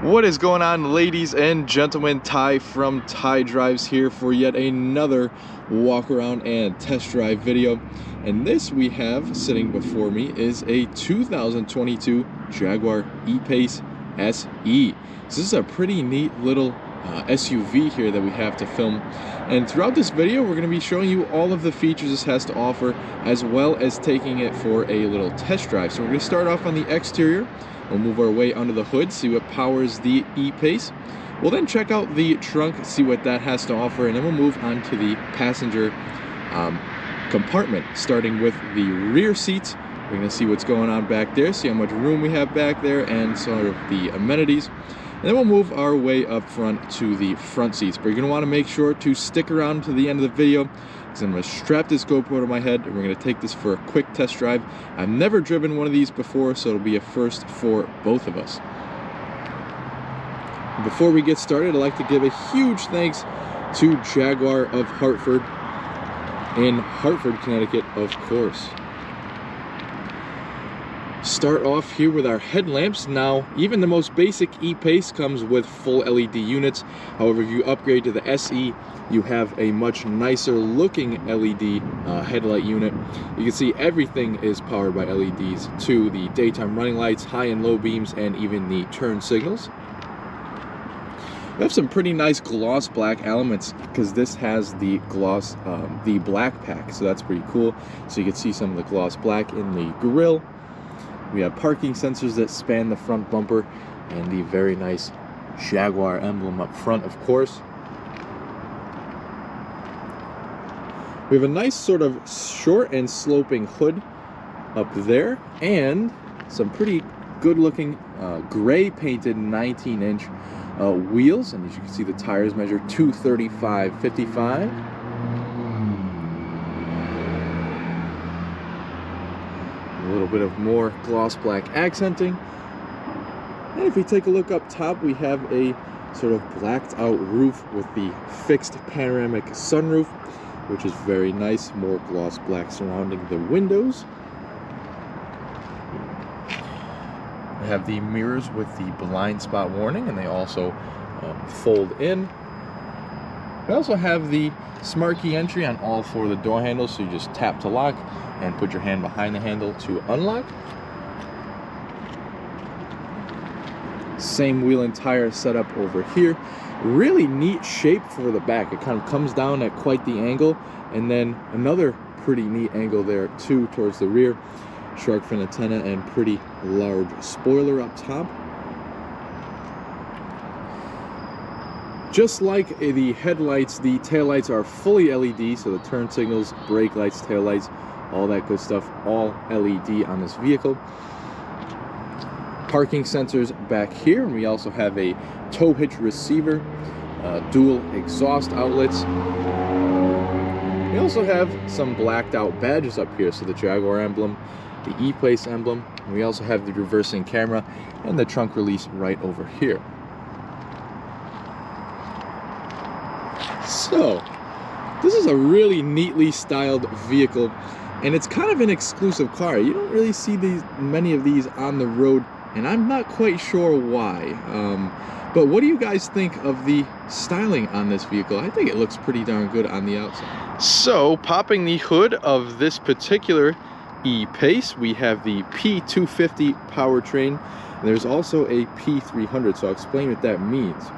What is going on, ladies and gentlemen? Ty from Ty Drives here for yet another walk around and test drive video. And this we have sitting before me is a 2022 Jaguar E-Pace SE. So this is a pretty neat little SUV here that we have to film. And throughout this video, we're going to be showing you all of the features this has to offer, as well as taking it for a little test drive. So we're going to start off on the exterior. We'll move our way under the hood, see what powers the E-Pace. We'll then check out the trunk, see what that has to offer, and then we'll move on to the passenger compartment, starting with the rear seats. We're going to see what's going on back there, see how much room we have back there, and sort of the amenities. And then we'll move our way up front to the front seats. But you're going to want to make sure to stick around to the end of the video, because I'm going to strap this GoPro to my head and we're going to take this for a quick test drive. I've never driven one of these before, so it'll be a first for both of us. Before we get started, I'd like to give a huge thanks to Jaguar of Hartford, in Hartford, Connecticut, of course. Start off here with our headlamps. Now, even the most basic E-Pace comes with full LED units. However, if you upgrade to the SE, you have a much nicer looking LED headlight unit. You can see everything is powered by LEDs, to the daytime running lights, high and low beams, and even the turn signals. We have some pretty nice gloss black elements, because this has the gloss, the black pack, so that's pretty cool. So you can see some of the gloss black in the grille. We have parking sensors that span the front bumper, and the very nice Jaguar emblem up front, of course. We have a nice sort of short and sloping hood up there, and some pretty good looking gray painted 19-inch wheels. And as you can see, the tires measure 235/55. A little bit of more gloss black accenting. And if we take a look up top, we have a sort of blacked out roof with the fixed panoramic sunroof, which is very nice. More gloss black surrounding the windows. We have the mirrors with the blind spot warning, and they also fold in. We also have the smart key entry on all four of the door handles, so you just tap to lock and put your hand behind the handle to unlock. Same wheel and tire setup over here. Really neat shape for the back. It kind of comes down at quite the angle, and then another pretty neat angle there too towards the rear. Shark fin antenna and pretty large spoiler up top. Just like the headlights, the taillights are fully LED, so the turn signals, brake lights, taillights, all that good stuff, all LED on this vehicle. Parking sensors back here, and we also have a tow hitch receiver, dual exhaust outlets. We also have some blacked out badges up here, so the Jaguar emblem, the E-Pace emblem, and we also have the reversing camera and the trunk release right over here. So, this is a really neatly styled vehicle, and it's kind of an exclusive car. You don't really see many of these on the road, and I'm not quite sure why. But what do you guys think of the styling on this vehicle? I think it looks pretty darn good on the outside. So, popping the hood of this particular E-Pace, we have the P250 powertrain, and there's also a P300, so I'll explain what that means.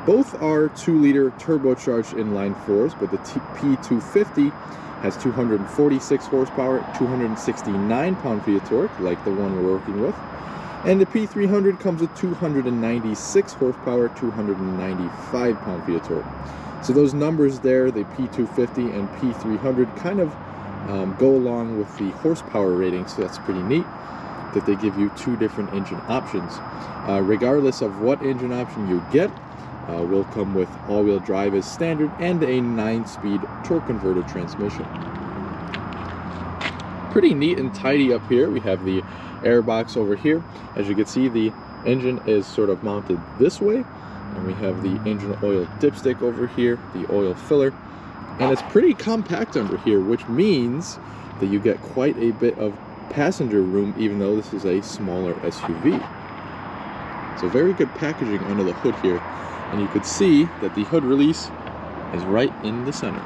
Both are 2-liter turbocharged inline fours, but the P250 has 246 horsepower, 269 pound-feet of torque, like the one we're working with. And the P300 comes with 296 horsepower, 295 pound-feet of torque. So those numbers there, the P250 and P300, kind of go along with the horsepower rating, so that's pretty neat that they give you two different engine options. Regardless of what engine option you get, will come with all-wheel drive as standard and a 9-speed torque converter transmission. Pretty neat and tidy up here. We have the air box over here. As you can see, the engine is sort of mounted this way, and we have the engine oil dipstick over here, the oil filler, and it's pretty compact under here, which means that you get quite a bit of passenger room, even though this is a smaller SUV. So very good packaging under the hood here. And you could see that the hood release is right in the center.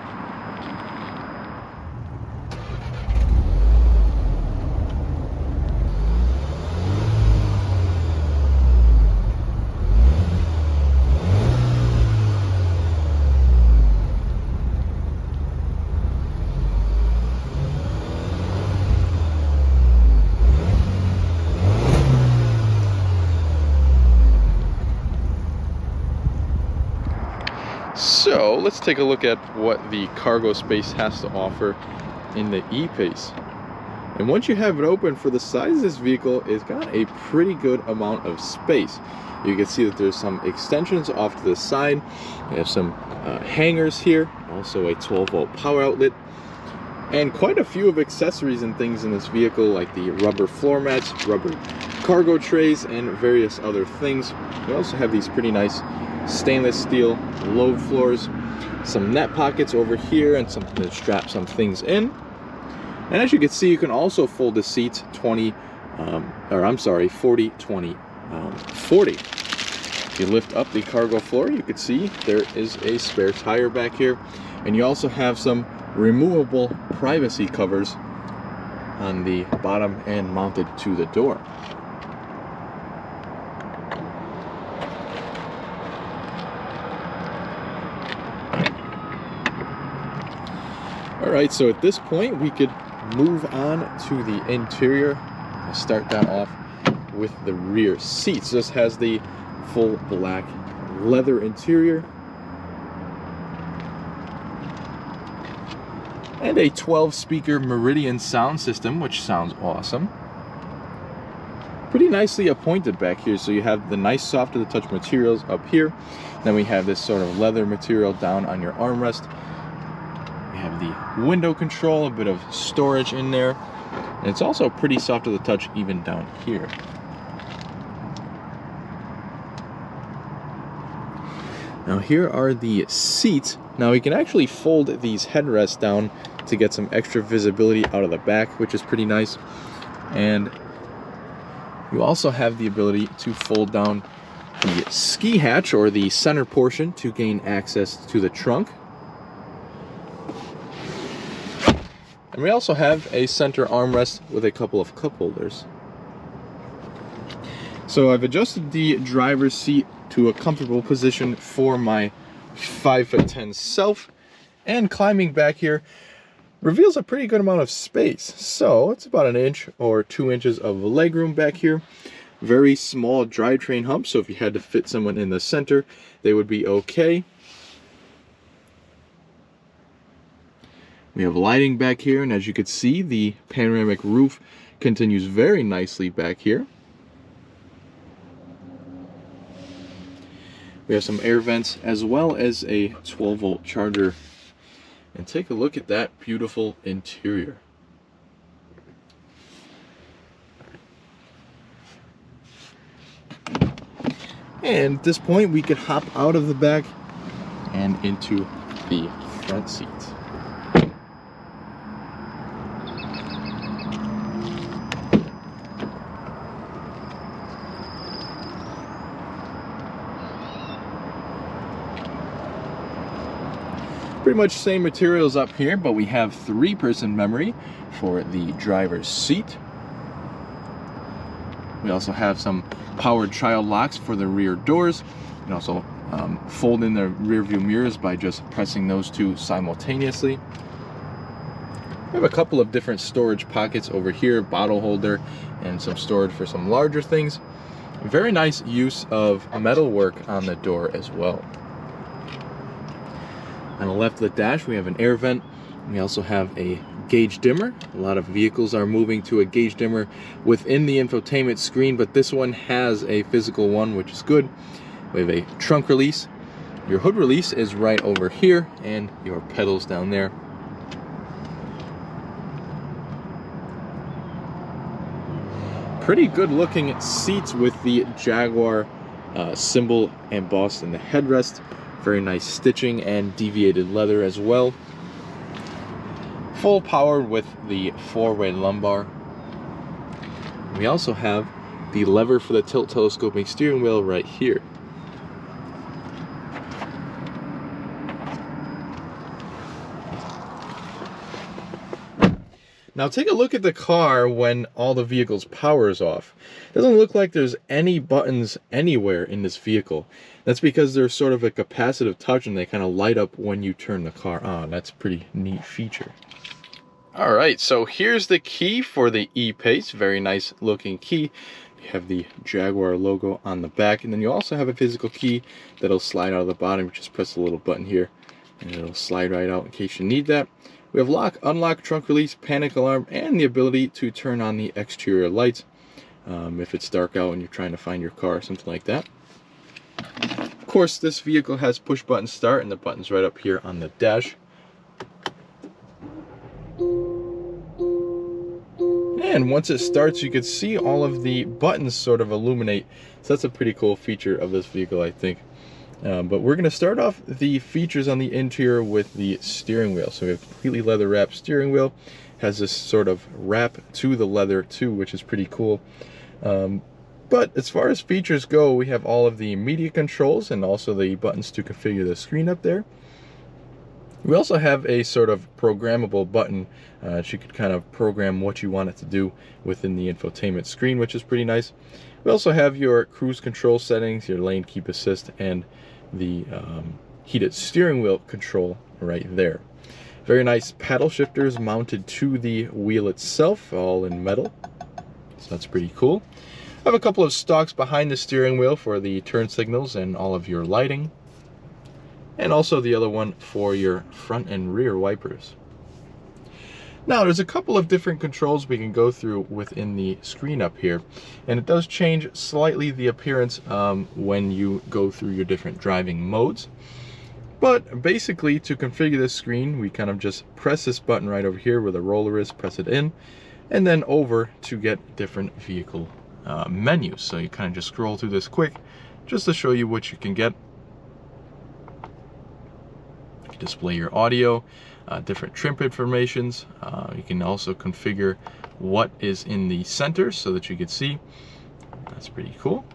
So let's take a look at what the cargo space has to offer in the E-Pace. And once you have it open, for the size of this vehicle, it's got a pretty good amount of space. You can see that there's some extensions off to the side. We have some hangers here, also a 12-volt power outlet, and quite a few of accessories and things in this vehicle, like the rubber floor mats, rubber cargo trays, and various other things. We also have these pretty nice stainless steel load floors, some net pockets over here, and something to strap some things in. And as you can see, you can also fold the seats 40, 20, 40. If you lift up the cargo floor, you can see there is a spare tire back here, and you also have some removable privacy covers on the bottom and mounted to the door. Alright, so at this point we could move on to the interior. I'll start that off with the rear seats. This has the full black leather interior and a 12-speaker Meridian sound system, which sounds awesome. Pretty nicely appointed back here, so you have the nice soft to the touch materials up here. Then we have this sort of leather material down on your armrest. We have the window control, a bit of storage in there, and it's also pretty soft to the touch even down here. Now here are the seats. Now we can actually fold these headrests down to get some extra visibility out of the back, which is pretty nice. And you also have the ability to fold down the ski hatch, or the center portion, to gain access to the trunk. And we also have a center armrest with a couple of cup holders. So I've adjusted the driver's seat to a comfortable position for my 5'10" self, and climbing back here reveals a pretty good amount of space. So it's about 1 inch or 2 inches of legroom back here. Very small drivetrain hump, so if you had to fit someone in the center, they would be okay. We have lighting back here, and as you can see, the panoramic roof continues very nicely back here. We have some air vents as well as a 12-volt charger. And take a look at that beautiful interior. And at this point, we could hop out of the back and into the front seat. Pretty much same materials up here, but we have 3-person memory for the driver's seat. We also have some powered child locks for the rear doors. You can also fold in the rear view mirrors by just pressing those two simultaneously. We have a couple of different storage pockets over here, bottle holder, and some storage for some larger things. Very nice use of metalwork on the door as well. On the left of the dash, we have an air vent. We also have a gauge dimmer. A lot of vehicles are moving to a gauge dimmer within the infotainment screen, but this one has a physical one, which is good. We have a trunk release. Your hood release is right over here, and your pedals down there. Pretty good looking seats with the Jaguar symbol embossed in the headrest. Very nice stitching and deviated leather as well. Full power with the 4-way lumbar. We also have the lever for the tilt telescoping steering wheel right here. Now take a look at the car when all the vehicle's power is off. It doesn't look like there's any buttons anywhere in this vehicle. That's because they're sort of a capacitive touch and they kind of light up when you turn the car on. That's a pretty neat feature. Alright, so here's the key for the E-Pace. Very nice looking key. You have the Jaguar logo on the back, and then you also have a physical key that'll slide out of the bottom. You just press the little button here and it'll slide right out in case you need that. We have lock, unlock, trunk release, panic alarm, and the ability to turn on the exterior lights if it's dark out and you're trying to find your car or something like that. Of course, this vehicle has push button start, and the button's right up here on the dash. And once it starts, you can see all of the buttons sort of illuminate. So that's a pretty cool feature of this vehicle, I think. But we're going to start off the features on the interior with the steering wheel. So we have a completely leather wrapped steering wheel. Has this sort of wrap to the leather too, which is pretty cool. But as far as features go, we have all of the media controls and also the buttons to configure the screen up there. We also have a sort of programmable button. You could kind of program what you want it to do within the infotainment screen, which is pretty nice. We also have your cruise control settings, your lane keep assist, and the heated steering wheel control right there. Very nice paddle shifters mounted to the wheel itself, all in metal. So that's pretty cool. I have a couple of stalks behind the steering wheel for the turn signals and all of your lighting. And also the other one for your front and rear wipers. Now there's a couple of different controls we can go through within the screen up here, and it does change slightly the appearance when you go through your different driving modes. But basically, to configure this screen, we kind of just press this button right over here where the roller is, press it in, and then over to get different vehicle menus. So you kind of just scroll through this quick just to show you what you can get. You can display your audio, different trim informations. You can also configure what is in the center so that you can see. That's pretty cool.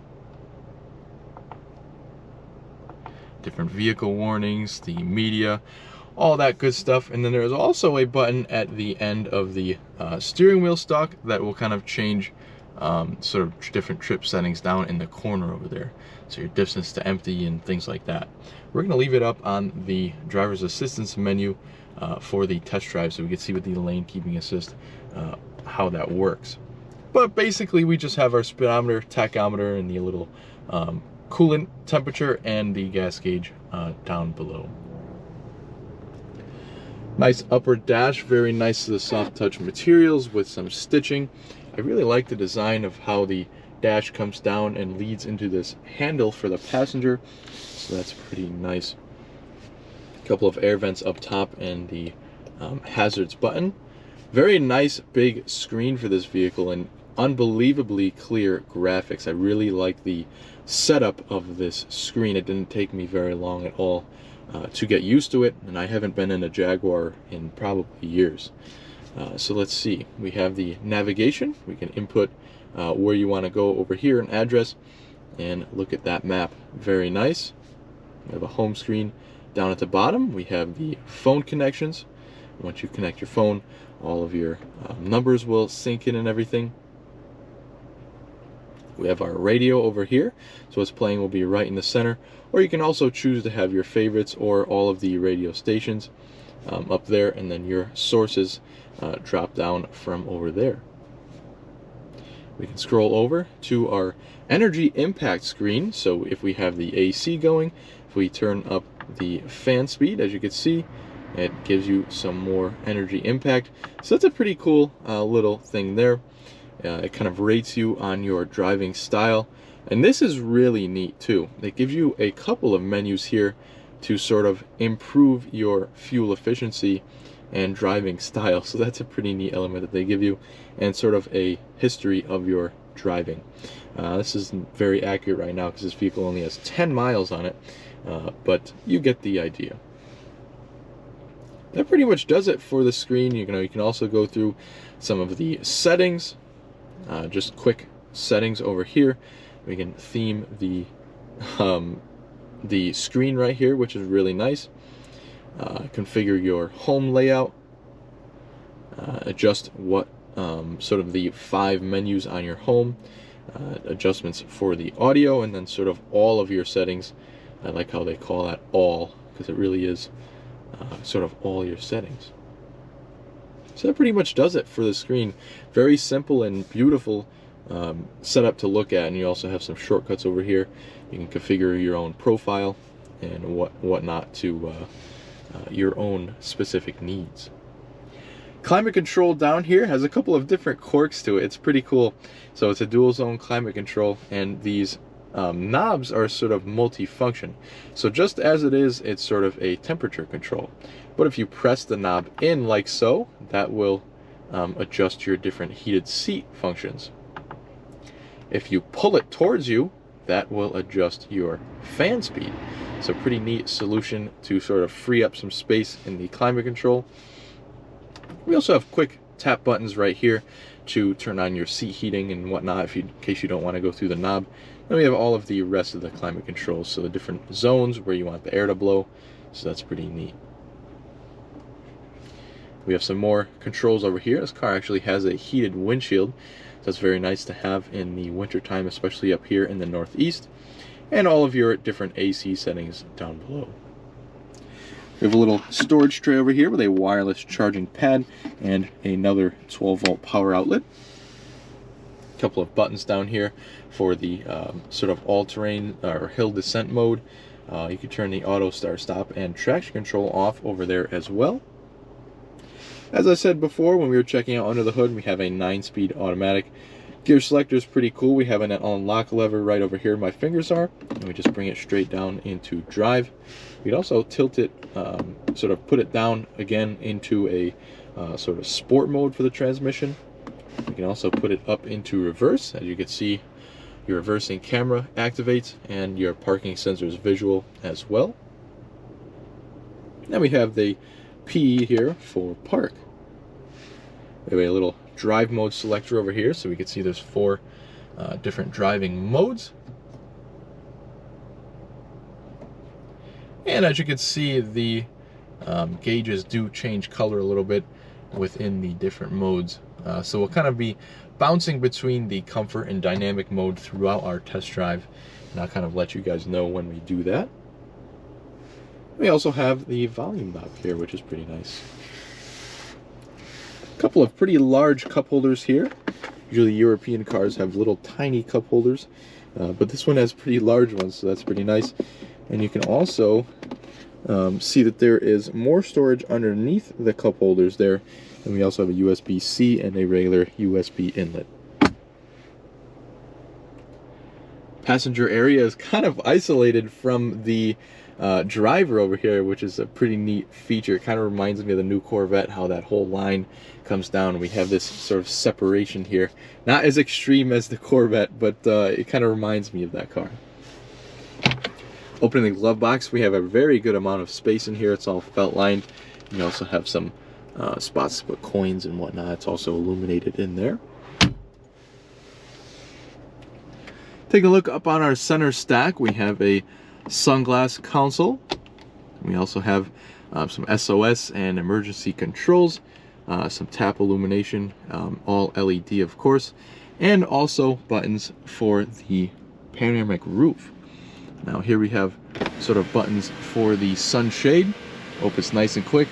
Different vehicle warnings, the media, all that good stuff. And then there's also a button at the end of the steering wheel stalk that will kind of change sort of different trip settings down in the corner over there. So your distance to empty and things like that. We're going to leave it up on the driver's assistance menu for the test drive so we can see with the lane keeping assist how that works. But basically we just have our speedometer, tachometer, and the little coolant temperature and the gas gauge down below. Nice upper dash, very nice to the soft touch materials with some stitching. I really like the design of how the dash comes down and leads into this handle for the passenger, so that's pretty nice. A couple of air vents up top and the hazards button. Very nice big screen for this vehicle and unbelievably clear graphics. I really like the setup of this screen. It didn't take me very long at all to get used to it, and I haven't been in a Jaguar in probably years. So let's see, we have the navigation. We can input where you want to go over here, an address, and look at that map. Very nice. We have a home screen down at the bottom. We have the phone connections. Once you connect your phone, all of your numbers will sync in and everything. We have our radio over here, so what's playing will be right in the center, or you can also choose to have your favorites or all of the radio stations up there, and then your sources drop down from over there. We can scroll over to our energy impact screen. So if we have the AC going, if we turn up the fan speed, as you can see, it gives you some more energy impact. So that's a pretty cool little thing there. It kind of rates you on your driving style, and this is really neat too. It gives you a couple of menus here to sort of improve your fuel efficiency and driving style. So that's a pretty neat element that they give you, and sort of a history of your driving. This isn't very accurate right now because this vehicle only has 10 miles on it, but you get the idea. That pretty much does it for the screen. You can also go through some of the settings, just quick settings over here. We can theme the screen right here, which is really nice. Configure your home layout. Adjust what sort of the 5 menus on your home. Adjustments for the audio, and then sort of all of your settings. I like how they call that all, because it really is sort of all your settings. So that pretty much does it for the screen. Very simple and beautiful setup to look at, and you also have some shortcuts over here. You can configure your own profile and whatnot to your own specific needs. Climate control down here has a couple of different quirks to it. It's pretty cool. So it's a dual zone climate control, and these knobs are sort of multi-function. So just as it is, it's sort of a temperature control. But if you press the knob in like so, that will adjust your different heated seat functions. If you pull it towards you, that will adjust your fan speed. So pretty neat solution to sort of free up some space in the climate control. We also have quick tap buttons right here to turn on your seat heating and whatnot in case you don't want to go through the knob. Then we have all of the rest of the climate controls, so the different zones where you want the air to blow, so that's pretty neat. We have some more controls over here. This car actually has a heated windshield, so that's very nice to have in the winter time, especially up here in the Northeast, and all of your different AC settings down below. We have a little storage tray over here with a wireless charging pad and another 12-volt power outlet. A couple of buttons down here for the sort of all-terrain or hill descent mode. You can turn the auto start stop and traction control off over there as well. As I said before, when we were checking out under the hood, we have a 9-speed automatic. Gear selector is pretty cool. We have an unlock lever right over here where my fingers are, and we just bring it straight down into drive. We'd also tilt it, sort of put it down again into a sort of sport mode for the transmission. We can also put it up into reverse. As you can see, your reversing camera activates and your parking sensors visual as well. Then we have the P here for park. We have a little drive mode selector over here, so we can see there's 4 different driving modes. And as you can see, the gauges do change color a little bit within the different modes. So we'll kind of be bouncing between the comfort and dynamic mode throughout our test drive, and I'll kind of let you guys know when we do that. We also have the volume knob here, which is pretty nice. A couple of pretty large cup holders here. Usually European cars have little tiny cup holders, but this one has pretty large ones, so that's pretty nice. And you can also see that there is more storage underneath the cup holders there. And we also have a USB-C and a regular USB inlet. Passenger area is kind of isolated from the driver over here, which is a pretty neat feature. It kind of reminds me of the new Corvette, how that whole line comes down. We have this sort of separation here. Not as extreme as the Corvette, but it kind of reminds me of that car. Opening the glove box, we have a very good amount of space in here. It's all felt lined. We also have some spots to put coins and whatnot. It's also illuminated in there. Take a look up on our center stack. We have a sunglass console. We also have some SOS and emergency controls, some tap illumination, all LED of course, and also buttons for the panoramic roof. Now here we have sort of buttons for the sunshade. Opens nice and quick.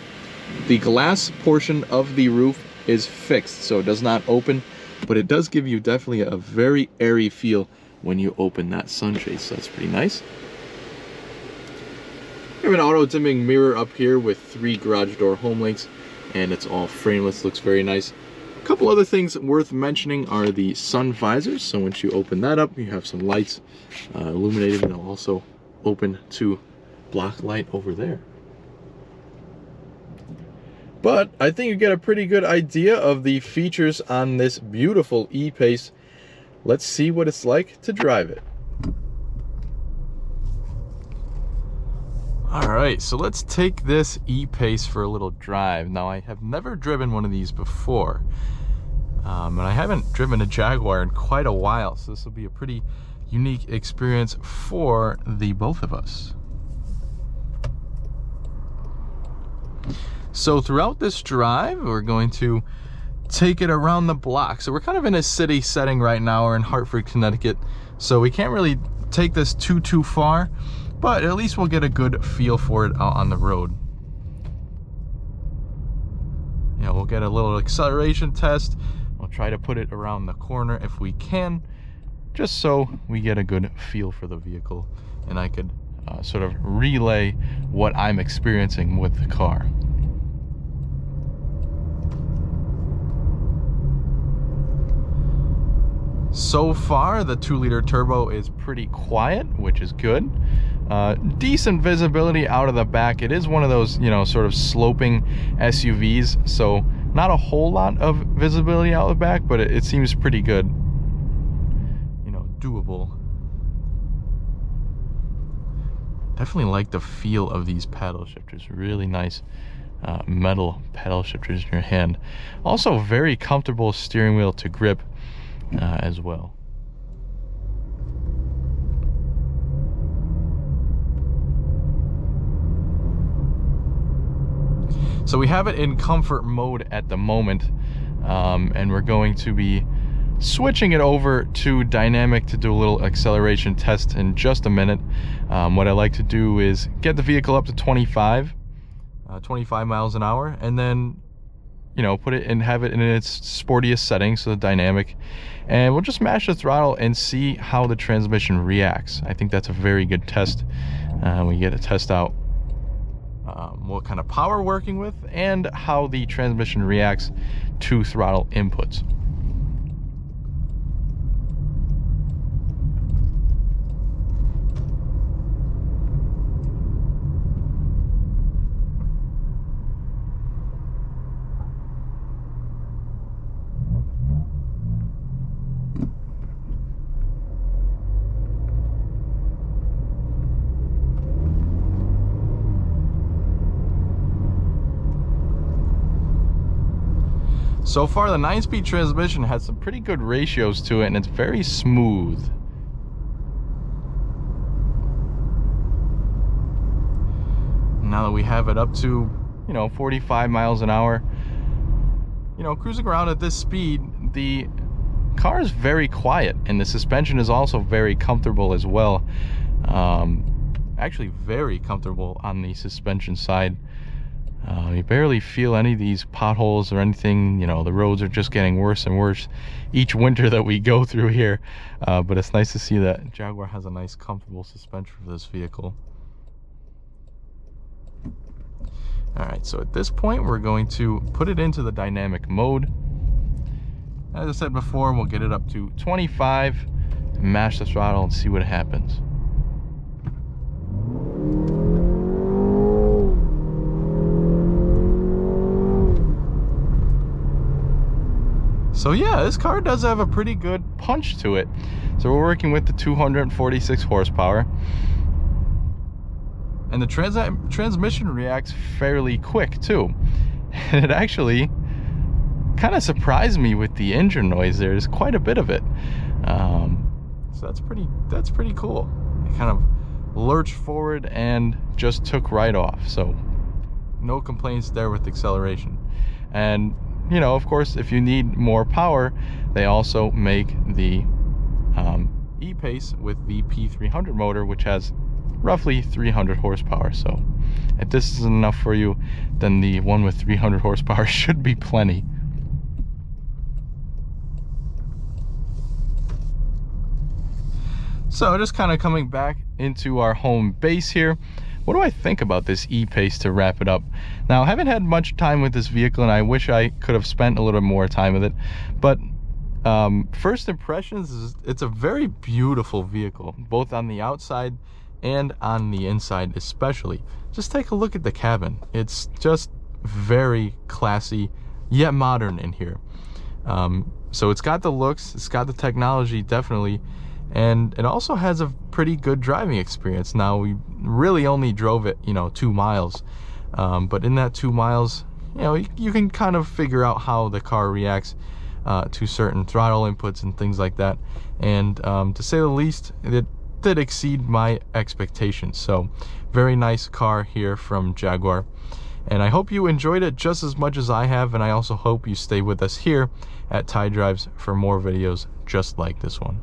The glass portion of the roof is fixed, so it does not open, but it does give you definitely a very airy feel when you open that sunshade, so that's pretty nice. We have an auto dimming mirror up here with 3 garage door home links, and it's all frameless, looks very nice. A couple other things worth mentioning are the sun visors. So once you open that up, you have some lights illuminated, and they'll also open to block light over there. But I think you get a pretty good idea of the features on this beautiful E-Pace. Let's see what it's like to drive it. Alright, so let's take this E-Pace for a little drive. Now, I have never driven one of these before. And I haven't driven a Jaguar in quite a while, so this will be a pretty unique experience for the both of us. So throughout this drive, we're going to take it around the block. So we're kind of in a city setting right now. We're in Hartford, Connecticut, so we can't really take this too far, but at least we'll get a good feel for it out on the road. You know, we'll get a little acceleration test. We'll try to put it around the corner if we can, just so we get a good feel for the vehicle, and I could sort of relay what I'm experiencing with the car. So far, the 2-liter turbo is pretty quiet, which is good. Decent visibility out of the back. It is one of those, you know, sort of sloping SUVs, so not a whole lot of visibility out the back, but it seems pretty good. You know, doable. Definitely like the feel of these paddle shifters. Really nice metal paddle shifters in your hand. Also very comfortable steering wheel to grip as well. So we have it in comfort mode at the moment, and we're going to be switching it over to dynamic to do a little acceleration test in just a minute. What I like to do is get the vehicle up to 25 miles an hour, and then, you know, put it and have it in its sportiest setting, so the dynamic, and we'll just mash the throttle and see how the transmission reacts. I think that's a very good test. We get to test out what kind of power we're working with and how the transmission reacts to throttle inputs. So far, the 9-speed transmission has some pretty good ratios to it, and it's very smooth. Now that we have it up to, you know, 45 miles an hour, you know, cruising around at this speed, the car is very quiet, and the suspension is also very comfortable as well. Actually very comfortable on the suspension side. You barely feel any of these potholes or anything. You know, the roads are just getting worse and worse each winter that we go through here. But it's nice to see that Jaguar has a nice, comfortable suspension for this vehicle. Alright, so at this point, we're going to put it into the dynamic mode. As I said before, we'll get it up to 25, mash the throttle, and see what happens. So yeah, this car does have a pretty good punch to it. So we're working with the 246 horsepower. And the transmission reacts fairly quick too. And it actually kind of surprised me with the engine noise. There's quite a bit of it. So that's pretty cool. It kind of lurched forward and just took right off. So no complaints there with acceleration. And you know, of course, if you need more power, they also make the E-Pace with the P300 motor, which has roughly 300 horsepower. So if this isn't enough for you, then the one with 300 horsepower should be plenty. So just kind of coming back into our home base here. What do I think about this E-Pace to wrap it up? Now, I haven't had much time with this vehicle, and I wish I could have spent a little more time with it. But first impressions is it's a very beautiful vehicle, both on the outside and on the inside especially. Just take a look at the cabin. It's just very classy, yet modern in here. So it's got the looks, it's got the technology, definitely. And it also has a pretty good driving experience. Now, we really only drove it, you know, 2 miles. But in that 2 miles, you know, you can kind of figure out how the car reacts to certain throttle inputs and things like that. And to say the least, it did exceed my expectations. So very nice car here from Jaguar, and I hope you enjoyed it just as much as I have, and I also hope you stay with us here at Ty Drives for more videos just like this one.